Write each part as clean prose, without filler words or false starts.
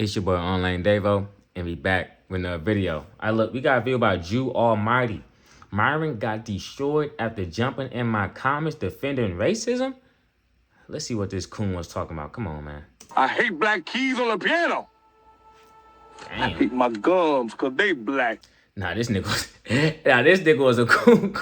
It's your boy Online Davo, and we back with another video. We got a video about Jew Almighty. Myron got destroyed after jumping in my comments defending racism. Let's see what this coon was talking about. Come on, man. I hate black keys on the piano. Damn. I hate my gums because they black. Nah, this nigga was a coon.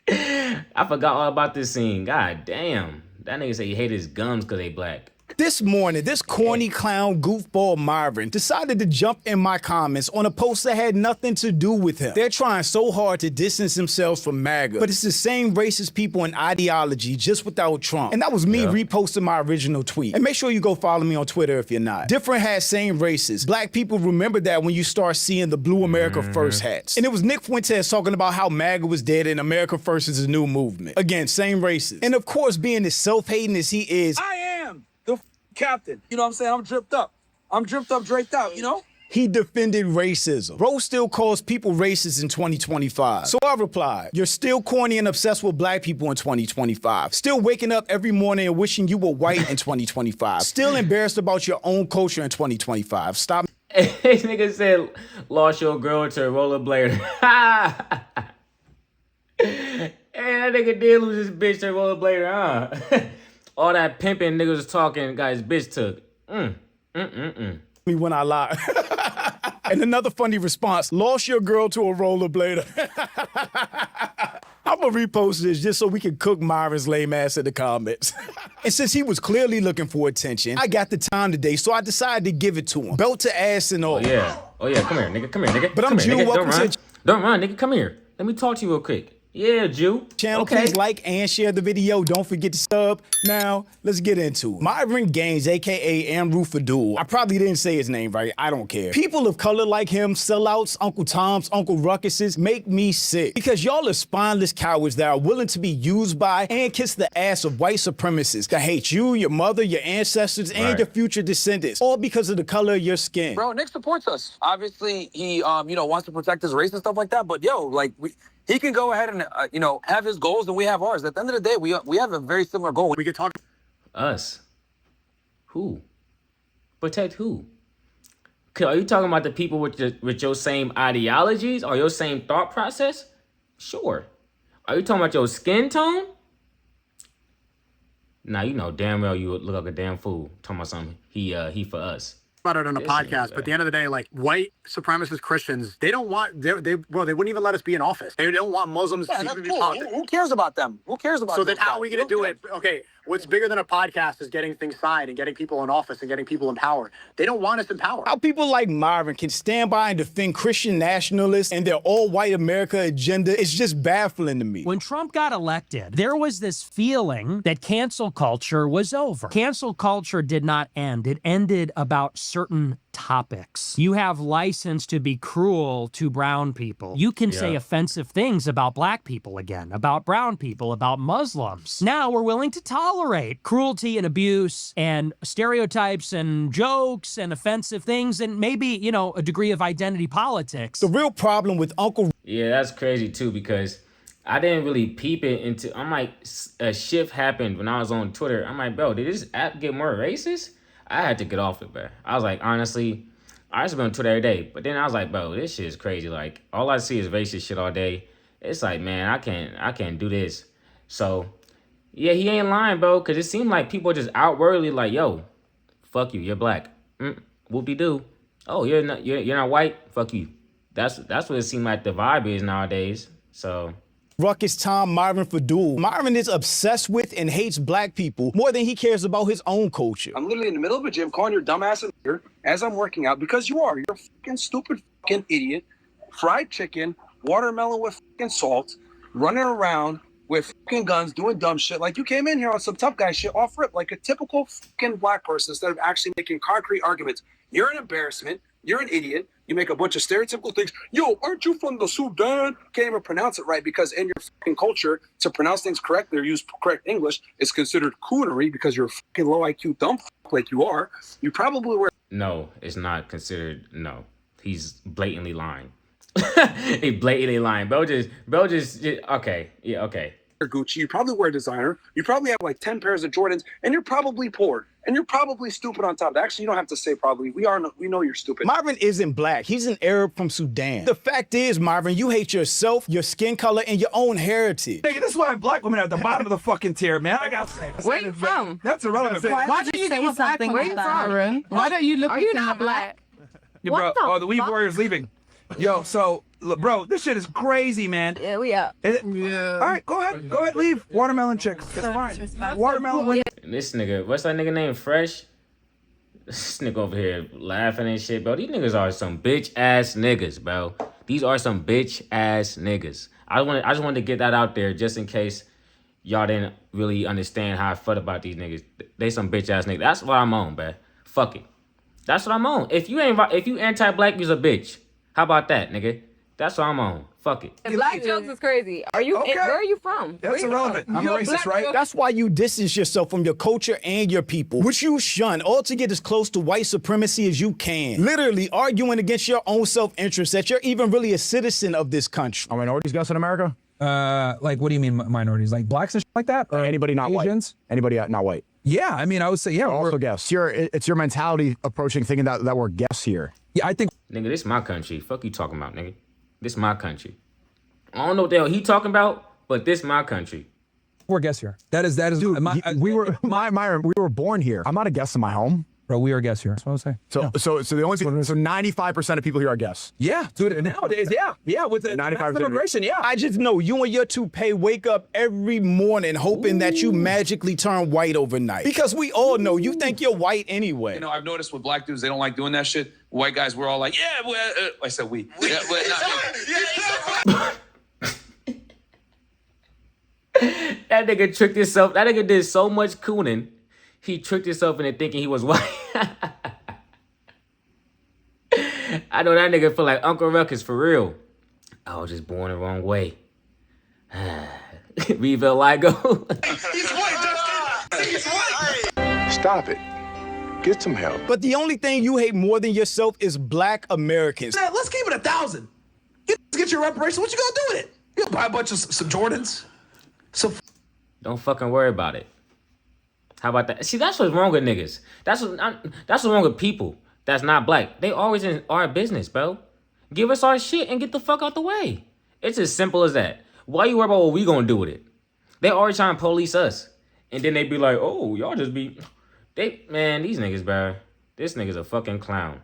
I forgot all about this scene. God damn. That nigga said he hated his gums because they black. This morning, this corny clown goofball Myron decided to jump in my comments on a post that had nothing to do with him. They're trying so hard to distance themselves from MAGA, but it's the same racist people and ideology just without Trump. And that was me reposting my original tweet. And make sure you go follow me on Twitter if you're not. Different hats, same races. Black people remember that when you start seeing the Blue America First hats. And it was Nick Fuentes talking about how MAGA was dead and America First is a new movement. Again, same races. And of course, being as self-hating as he is, I am the captain. You know what I'm saying? I'm dripped up. I'm dripped up, draped out, you know? he defended racism. Bro still calls people racist in 2025. So I replied, you're still corny and obsessed with black people in 2025. Still waking up every morning and wishing you were white in 2025. Still embarrassed about your own culture in 2025. Stop. This nigga said, lost your girl to a rollerblader. Hey, that nigga did lose his bitch to a rollerblader, huh? All that pimping niggas was talking, got his bitch took. Me when I lie. And another funny response, lost your girl to a rollerblader. I'm gonna repost this just so we can cook Myron's lame ass in the comments. And since he was clearly looking for attention, I got the time today, so I decided to give it to him. Belt to ass and all. Oh yeah, come here, nigga, But I'm Jew, welcome to... Don't run, nigga, come here. Let me talk to you real quick. Yeah, Jew. Channel, please like and share the video. Don't forget to sub. Now, let's get into it. Myron Gaines, aka Amru Fadul. I probably didn't say his name right. I don't care. People of color like him, sellouts, Uncle Toms, Uncle Ruckuses, make me sick. Because y'all are spineless cowards that are willing to be used by and kiss the ass of white supremacists that hate you, your mother, your ancestors, and your future descendants, all because of the color of your skin. Bro, Nick supports us. Obviously, he, wants to protect his race and stuff like that. But yo, like, he can go ahead and, have his goals and we have ours. At the end of the day, we have a very similar goal. We could talk. Us? Who? Protect who? Are you talking about the people with your same ideologies or your same thought process? Sure. Are you talking about your skin tone? Nah, you know damn well you look like a damn fool. Talking about something. He for us. About it on a podcast, but at the end of the day, like white supremacist Christians, they don't want they wouldn't even let us be in office. They don't want Muslims to even be politics. Who cares about them? Who cares about So them? then how are we gonna do it? Okay, what's bigger than a podcast is getting things signed and getting people in office and getting people in power. They don't want us in power. How people like Myron can stand by and defend Christian nationalists and their all-white America agenda is just baffling to me. When Trump got elected, there was this feeling that cancel culture was over. Cancel culture did not end. It ended about certain topics. You have license to be cruel to brown people. You can say offensive things about black people again, about brown people, about Muslims. Now we're willing to tolerate cruelty and abuse and stereotypes and jokes and offensive things and maybe, a degree of identity politics. The real problem with Uncle... Yeah, that's crazy too because I didn't really peep it into... I'm like, a shift happened when I was on Twitter. I'm like, bro, did this app get more racist? I had to get off it, bro. I was like, honestly, I used to be on Twitter every day. But then I was like, bro, this shit is crazy. Like, all I see is racist shit all day. It's like, man, I can't do this. So, yeah, he ain't lying, bro. Because it seemed like people just outwardly like, yo, fuck you, you're black. Whoop-de-doo. Oh, you're not white? Fuck you. That's what it seemed like the vibe is nowadays. So... Ruckus Tom Myron Fadul. Myron is obsessed with and hates black people more than he cares about his own culture. I'm literally in the middle of a gym calling your dumbass here as I'm working out because you are. You're a fucking stupid fucking idiot. Fried chicken, watermelon with fucking salt, running around with fucking guns, doing dumb shit. Like you came in here on some tough guy shit off rip, like a typical fucking black person instead of actually making concrete arguments. You're an embarrassment. You're an idiot. You make a bunch of stereotypical things. Yo, aren't you from the Sudan? Can't even pronounce it right because in your fucking culture, to pronounce things correctly or use correct English is considered coonery because you're a fucking low IQ dumb like you are. You probably wear... No, it's not considered. No, he's blatantly lying. He blatantly lying. Bro just okay. Yeah, okay. Gucci, you probably wear designer, you probably have like 10 pairs of Jordans, and you're probably poor. And you're probably stupid on top of that. Actually, you don't have to say probably. We know you're stupid. Myron isn't black. He's an Arab from Sudan. The fact is, Myron, you hate yourself, your skin color, and your own heritage. Nigga, that's why black women are at the bottom of the fucking tier, man. I got Where you from? That's irrelevant. Why do you say something Where you like from? Why don't you look? Are you not black? Yeah, What bro, the the Weed fuck? Warrior's leaving. Yo, so, look, bro, this shit is crazy, man. Yeah, we up. All right, go ahead, leave. Watermelon chicks. It's fine. Watermelon women. And this nigga, what's that nigga name? Fresh? This nigga over here laughing and shit, bro. These niggas are some bitch ass niggas, bro. These are some bitch ass niggas. I just wanted to get that out there just in case y'all didn't really understand how I felt about these niggas. They some bitch ass niggas. That's what I'm on, bro. Fuck it. That's what I'm on. If you anti-black, you's a bitch. How about that, nigga? That's what I'm on. Fuck it. Black jokes is crazy. Are you? Okay. Where are you from? That's irrelevant. I'm a racist, right? That's why you distance yourself from your culture and your people, which you shun, all to get as close to white supremacy as you can. Literally arguing against your own self-interest that you're even really a citizen of this country. Are minorities guys in America? Like, what do you mean minorities? Like blacks and shit like that? Or Anybody not Asians? white? Anybody not white? Yeah, I mean, I would say, yeah. Also guests. It's your mentality approaching thinking that we're guests here. Yeah, I think. Nigga, this my country. Fuck you talking about, nigga. This my country. I don't know what the hell he talking about, but this my country. We're guests here. That is. Dude, Myron, we were born here. I'm not a guest in my home. Bro, we are guests here. That's what I was saying. So 95% of people here are guests. Yeah, dude. Nowadays, yeah, with the 95% immigration, yeah. I just know you and your toupee wake up every morning hoping that you magically turn white overnight. Because we all know you think you're white anyway. You know, I've noticed with black dudes, they don't like doing that shit. White guys, we're all like, yeah, well, I said we. Yeah, well, not That nigga tricked himself. That nigga did so much cooning. He tricked himself into thinking he was white. I know that nigga feel like Uncle Ruckus for real. I was just born the wrong way. Viva Ligo. He's white, Justin. He's white. Stop it. Get some help. But the only thing you hate more than yourself is black Americans. Now, let's keep it 1,000. Get your reparations. What you gonna do with it? You gonna buy a bunch of some Jordans? Don't fucking worry about it. How about that? See, that's what's wrong with niggas. That's what's wrong with people that's not black. They always in our business, bro. Give us our shit and get the fuck out the way. It's as simple as that. Why you worry about what we gonna do with it? They always trying to police us. And then they be like, oh, y'all just be... Man, these niggas, bro. This nigga's a fucking clown.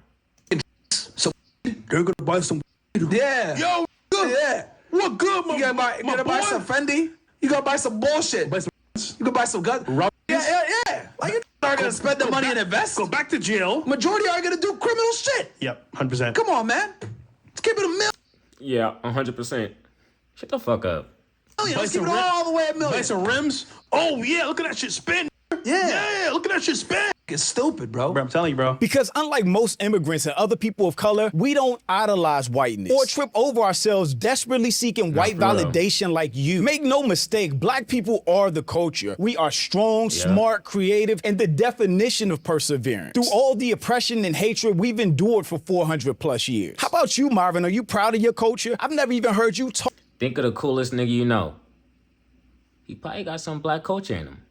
So you're gonna buy some. Yeah. Yo, Good. Yeah. what good, my You gotta buy some Fendi. You gotta buy some bullshit. You can buy some guns. Yeah. Like you are gonna spend the money and invest. Go back to jail. Majority are gonna do criminal shit. Yep, 100%. Come on, man. Let's keep it $1 Yeah, 100%. Shut the fuck up. million. Let's keep it all the way $1 million. Buy some rims. Oh, yeah, look at that shit spin. Yeah, look at that shit spin. It's stupid, bro. I'm telling you, bro. Because unlike most immigrants and other people of color, we don't idolize whiteness or trip over ourselves desperately seeking white for real. validation like you. Make no mistake, black people are the culture. We are strong, smart, creative, and the definition of perseverance. Through all the oppression and hatred we've endured for 400 plus years. How about you, Myron? Are you proud of your culture? I've never even heard you talk. Think of the coolest nigga you know. He probably got some black culture in him.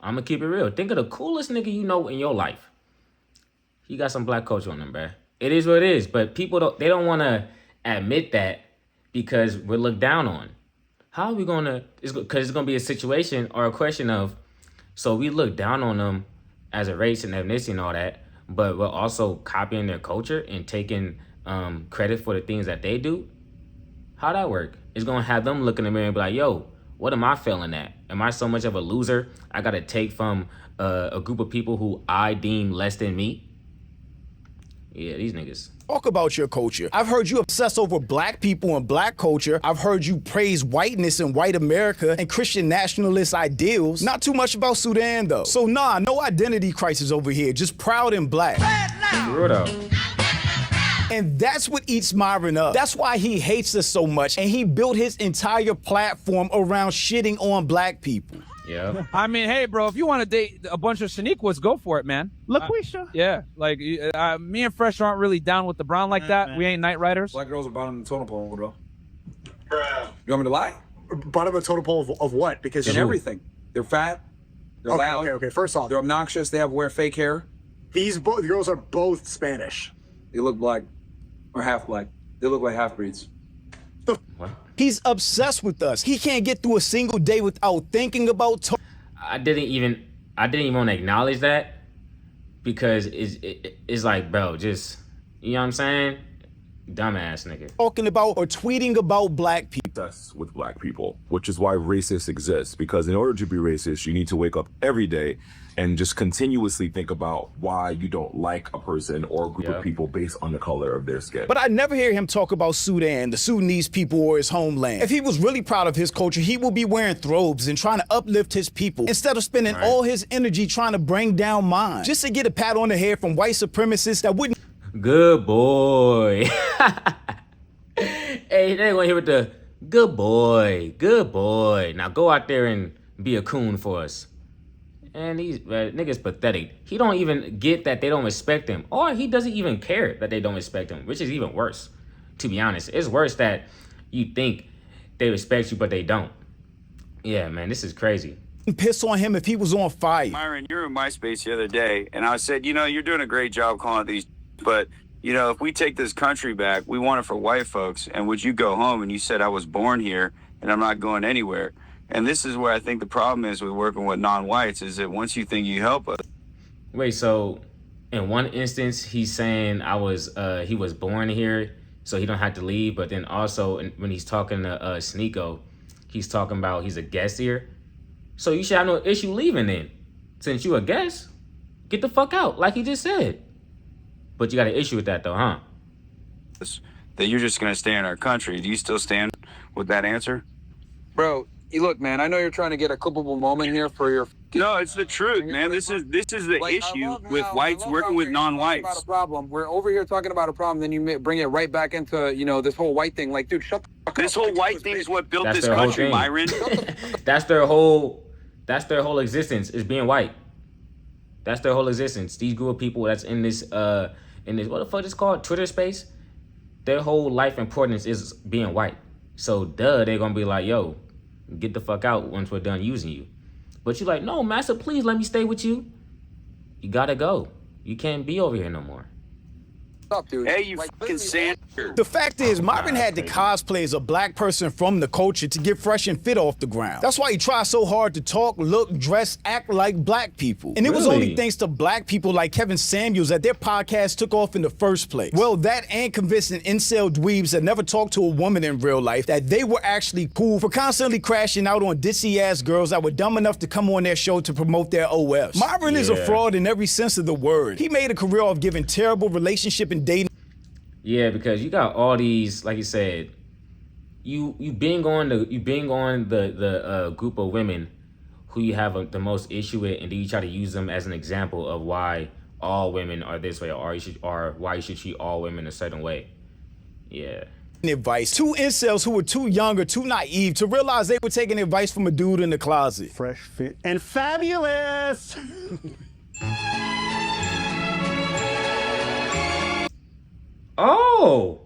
I'm gonna keep it real. Think of the coolest nigga you know in your life. He got some black culture on him, bruh. It is what it is, but people don't want to admit that because we're looked down on. How are we gonna? Because it's gonna be a situation or a question of, so we look down on them as a race and ethnicity and all that, but we're also copying their culture and taking credit for the things that they do. How that work? It's gonna have them look in the mirror and be like, yo, what am I failing at? Am I so much of a loser? I gotta take from a group of people who I deem less than me? Yeah, these niggas. Talk about your culture. I've heard you obsess over black people and black culture. I've heard you praise whiteness and white America and Christian nationalist ideals. Not too much about Sudan, though. So nah, no identity crisis over here. Just proud and black. For real though. And that's what eats Myron up. That's why he hates us so much, and he built his entire platform around shitting on black people. Yeah. I mean, hey, bro, if you want to date a bunch of Shaniquas, go for it, man. LaQuisha. Yeah, like me and Fresh aren't really down with the brown like that. We ain't Night Riders. Black girls are bottom of the totem pole, bro. You want me to lie? Bottom of the totem pole of what? Because In everything. They're fat. They're loud. Okay. First off, They're obnoxious. They wear fake hair. these girls are both Spanish. They look black or half black. They look like half breeds. He's obsessed with us. He can't get through a single day without thinking about I didn't even want to acknowledge that because it's like, bro, just, you know what I'm saying? Dumbass nigga. talking about or tweeting about black people. With black people, which is why racists exist. Because in order to be racist, you need to wake up every day and just continuously think about why you don't like a person or a group of people based on the color of their skin. But I never hear him talk about Sudan, the Sudanese people, or his homeland. If he was really proud of his culture, he would be wearing throbes and trying to uplift his people instead of spending all his energy trying to bring down mine just to get a pat on the head from white supremacists that wouldn't. Good boy. Hey, they gonna hear with the good boy, good boy. Now go out there and be a coon for us. And these niggas pathetic. He don't even get that they don't respect him, or he doesn't even care that they don't respect him, which is even worse. To be honest, it's worse that you think they respect you but they don't. Yeah, man, this is crazy. Piss on him if he was on fire. Myron, you were in my space the other day, and I said, you're doing a great job calling it these, but if we take this country back, we want it for white folks. And would you go home? And you said, I was born here and I'm not going anywhere. And this is where I think the problem is with working with non-whites, is that once you think you help us. Wait, so in one instance, he's saying he was born here, so he don't have to leave. But then also when he's talking to Sneeko, he's talking about he's a guest here. So you should have no issue leaving then. Since you a guest, get the fuck out, like he just said. But you got an issue with that though, huh? That you're just going to stay in our country. Do you still stand with that answer? Bro, look, man, I know you're trying to get a clippable moment here for your... No, it's the truth, man. This is the issue with whites working with non-whites. Problem. We're over here talking about a problem, then you bring it right back into, this whole white thing. Like, dude, shut the fuck up. This whole white thing is what built That's this their whole country, thing. Myron. That's their whole existence, is being white. That's their whole existence. These group of people that's in this what the fuck is called? Twitter space? Their whole life importance is being white. So they're gonna be like, yo, get the fuck out once we're done using you. But you're like, no, master, please let me stay with you. You gotta go. You can't be over here no more. Up, dude. Hey, you fucking sand. The fact is, Myron had to cosplay as a black person from the culture to get fresh and fit off the ground. That's why he tries so hard to talk, look, dress, act like black people. And it was only thanks to black people like Kevin Samuels that their podcast took off in the first place. Well, that and convincing incel dweebs that never talked to a woman in real life that they were actually cool for constantly crashing out on ditzy-ass girls that were dumb enough to come on their show to promote their OFs. Myron is a fraud in every sense of the word. He made a career of giving terrible relationship and dating. Yeah, because you got all these, like you said, you being on the group of women who you have the most issue with, and then you try to use them as an example of why all women are this way, or why you should treat all women a certain way. Yeah. Advice. Two incels who were too young or too naive to realize they were taking advice from a dude in the closet. Fresh, fit, and fabulous. Oh,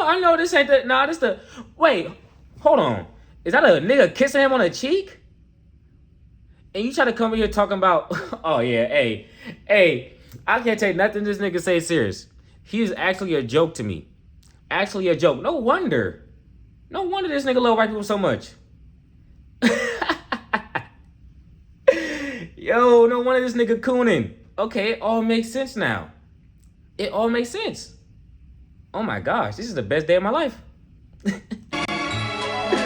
I know this ain't the, nah, this the, wait, hold on. Is that a nigga kissing him on the cheek? And you try to come in here talking about, oh yeah, hey, I can't take nothing this nigga say serious. He is actually a joke to me. Actually a joke. No wonder this nigga love white people so much. Yo, no wonder this nigga cooning. Okay, it all makes sense now. It all makes sense. Oh my gosh, this is the best day of my life.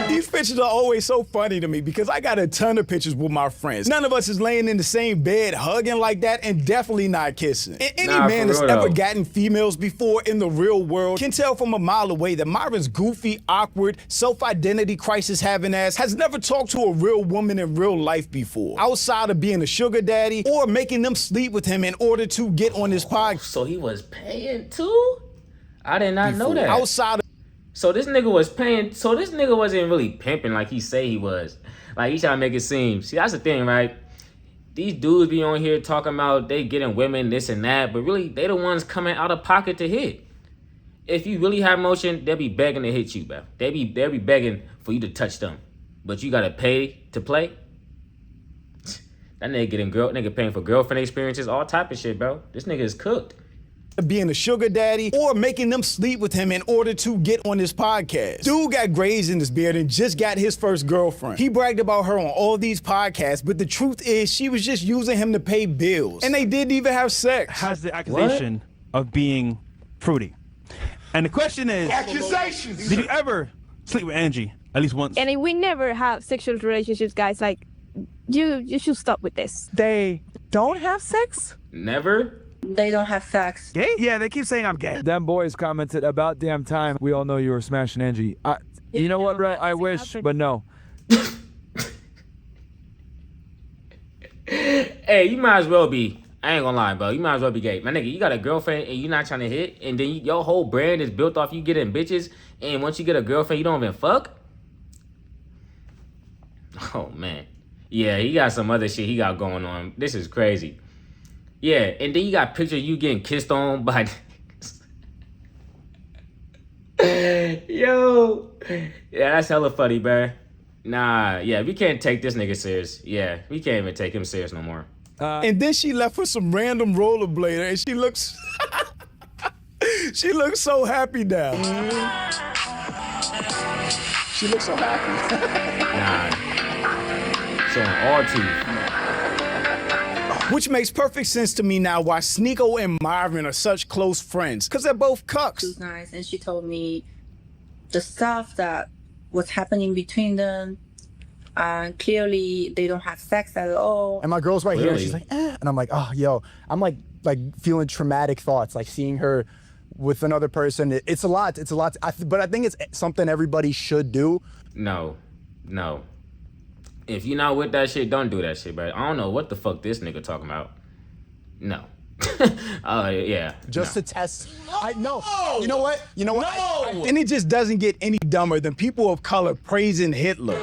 These pictures are always so funny to me because I got a ton of pictures with my friends. None of us is laying in the same bed hugging like that, and definitely not kissing. And any man that's ever gotten females before in the real world can tell from a mile away that Myron's goofy, awkward, self-identity crisis having ass has never talked to a real woman in real life before, outside of being a sugar daddy or making them sleep with him in order to get on his podcast. So he was paying too? I did not know that. Outside of So this nigga was paying, so this nigga wasn't really pimping like he say he was. Like he trying to make it seem. See, that's the thing, right? These dudes be on here talking about they getting women, this and that, but really they the ones coming out of pocket to hit. If you really have motion, they'll be begging to hit you, bro. They'll be begging for you to touch them. But you gotta pay to play. That nigga paying for girlfriend experiences, all type of shit, bro. This nigga is cooked. Being a sugar daddy or making them sleep with him in order to get on this podcast. Dude got grays in his beard and just got his first girlfriend. He bragged about her on all these podcasts, but the truth is she was just using him to pay bills. And they didn't even have sex. Has the accusation of being fruity. And the question is, Accusations! did you ever sleep with Angie at least once? And we never have sexual relationships, guys. Like, you should stop with this. They don't have sex? Never? They don't have sex. Gay? Yeah, they keep saying I'm gay. Them boys commented, about damn time we all know you were smashing Angie. You know what, Brett? I wish, but no. Hey, you might as well be. I ain't gonna lie, bro. You might as well be gay. My nigga, you got a girlfriend and you not trying to hit, and then your whole brand is built off you getting bitches, and once you get a girlfriend, you don't even fuck? Oh, man. Yeah, he got some other shit he got going on. This is crazy. Yeah, and then you got pictures of you getting kissed on by... Yo. Yeah, that's hella funny, bro. Nah, yeah, we can't take this nigga serious. Yeah, we can't even take him serious no more. And then she left for some random rollerblader, and she looks... she looks so happy now. She looks so happy. Nah. Showing all teeth. Which makes perfect sense to me now why Sneeko and Myron are such close friends, because they're both cucks. She was nice, and she told me the stuff that was happening between them. Clearly, they don't have sex at all. And my girl's right here, and Really? she's like, eh. And I'm like, oh, yo. I'm like feeling traumatic thoughts, like seeing her with another person. It's a lot. It's a lot. But I think it's something everybody should do. No. If you're not with that shit, don't do that shit, bro. I don't know what the fuck this nigga talking about. No. Oh, yeah. Just no. to test. No. You know what? No. And it just doesn't get any dumber than people of color praising Hitler.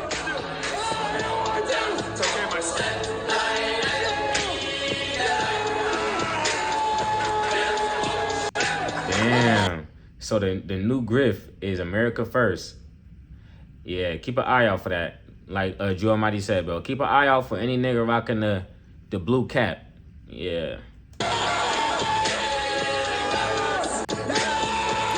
Damn. So the new grift is America first. Yeah, keep an eye out for that. Like Joe Almighty said, bro. Keep an eye out for any nigga rocking the blue cap. Yeah.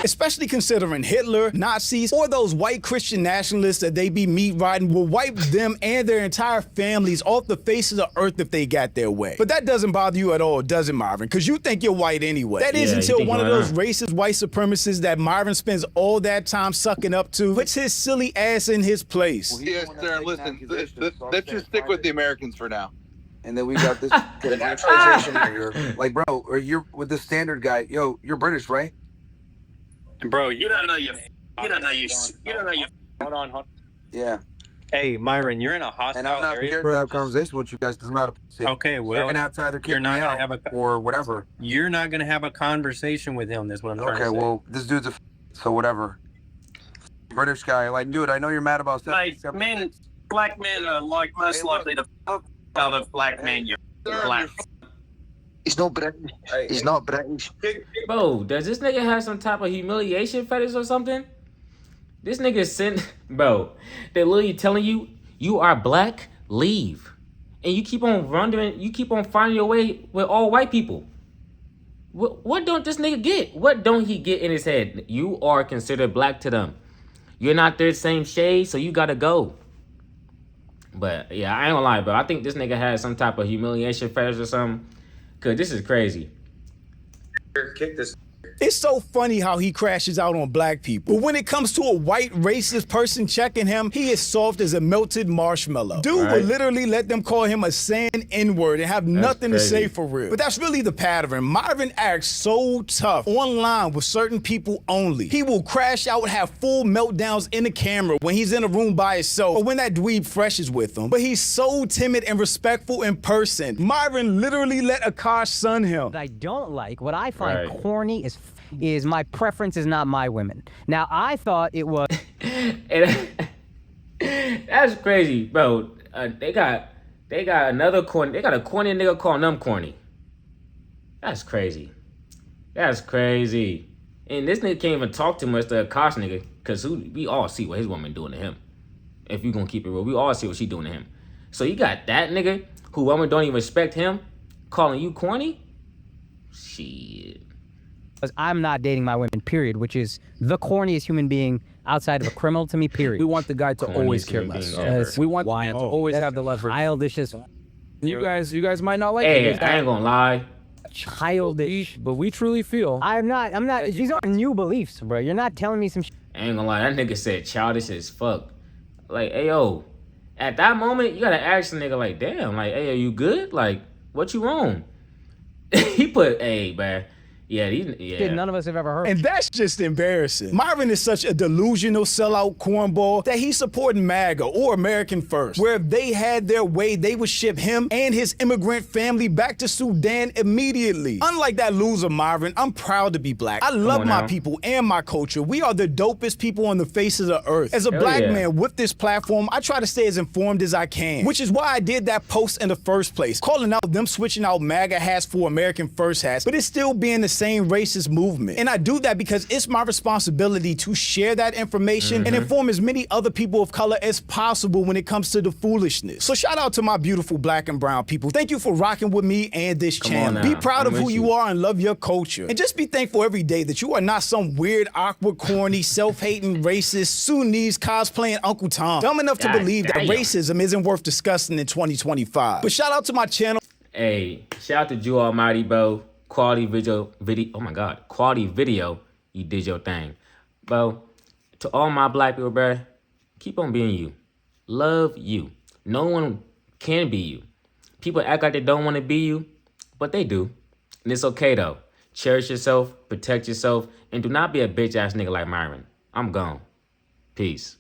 Especially considering Hitler, Nazis, or those white Christian nationalists that they be meat riding will wipe them and their entire families off the face of the earth if they got their way. But that doesn't bother you at all, does it, Myron? Because you think you're white anyway. That is Yeah, you until think one of you're those right. racist white supremacists that Myron spends all that time sucking up to puts his silly ass in his place. Yes, sir. Listen, let's just stick with the Americans for now. And then we got this the naturalization here. Like, bro, or you're with the standard guy. Yo, you're British, right? Bro, you don't know you. Hold on. Yeah. Hey, Myron, you're in a hostile And I'm not area. here to have a conversation with you guys. Doesn't matter. Okay, well, They're gonna have to either kick you're not me gonna out have a or whatever. You're not gonna have a conversation with him. That's what I'm trying to Okay, say. well, this dude's a so whatever. British guy, like, dude, I know you're mad about stuff. Like black men are like most likely to fuck other black men. You're black. He's not British. He's not British. Bro, does this nigga have some type of humiliation fetish or something? This nigga bro, they're literally telling you, you are black, leave. And you keep on wondering, you keep on finding your way with all white people. What don't this nigga get? What don't he get in his head? You are considered black to them. You're not their same shade, so you gotta go. But yeah, I ain't gonna lie, bro. I think this nigga has some type of humiliation fetish or something. Cause this is crazy. Kick this. It's so funny how he crashes out on black people. But when it comes to a white racist person checking him, he is soft as a melted marshmallow. Dude Right. would literally let them call him a sand N-word and have nothing to crazy. say for real. But that's really the pattern. Myron acts so tough online with certain people only. He will crash out and have full meltdowns in the camera when he's in a room by himself or when that dweeb fresh is with him. But he's so timid and respectful in person. Myron literally let Akash son him. What I don't like, what I find Right. corny is my preference is not my women. Now, I thought it was... And that's crazy, bro. They got another corny. They got a corny nigga calling them corny. That's crazy. That's crazy. And this nigga can't even talk too much to a Kosh nigga, cause we all see what his woman doing to him. If you gonna keep it real, we all see what she doing to him. So you got that nigga who women don't even respect him, calling you corny? Shit. Because I'm not dating my women, period, which is the corniest human being outside of a criminal to me, period. We want the guy to always care less. We want the man to always have the leverage. Childish as You guys might not like Hey, it. I ain't gonna lie. childish. But we truly feel. I'm not, these aren't new beliefs, bro. You're not telling me some I ain't gonna lie, that nigga said childish as fuck. Like, hey yo, at that moment, you gotta ask the nigga like, damn, like, hey, are you good? Like, what you on? He put, hey, man. Yeah, shit none of us have ever heard. And that's just embarrassing. Myron is such a delusional sellout cornball that he's supporting MAGA or American First, where if they had their way, they would ship him and his immigrant family back to Sudan immediately. Unlike that loser Myron, I'm proud to be black. I love my people and my culture. We are the dopest people on the face of the earth. As a black man with this platform, I try to stay as informed as I can, which is why I did that post in the first place, calling out them switching out MAGA hats for American First hats, but it's still being the same racist movement. And I do that because it's my responsibility to share that information and inform as many other people of color as possible when it comes to the foolishness. So shout out to my beautiful black and brown people. Thank you for rocking with me and this channel. Be proud of who you are and love your culture. And just be thankful every day that you are not some weird, awkward, corny, self-hating, racist, Sudanese cosplaying Uncle Tom. Dumb enough to believe that racism isn't worth discussing in 2025. But shout out to my channel. Hey, shout out to Jew Almighty, bro. Quality video, oh my God, quality video, you did your thing. Bro, to all my black people, bro, keep on being you. Love you. No one can be you. People act like they don't want to be you, but they do. And it's okay though. Cherish yourself, protect yourself, and do not be a bitch ass nigga like Myron. I'm gone. Peace.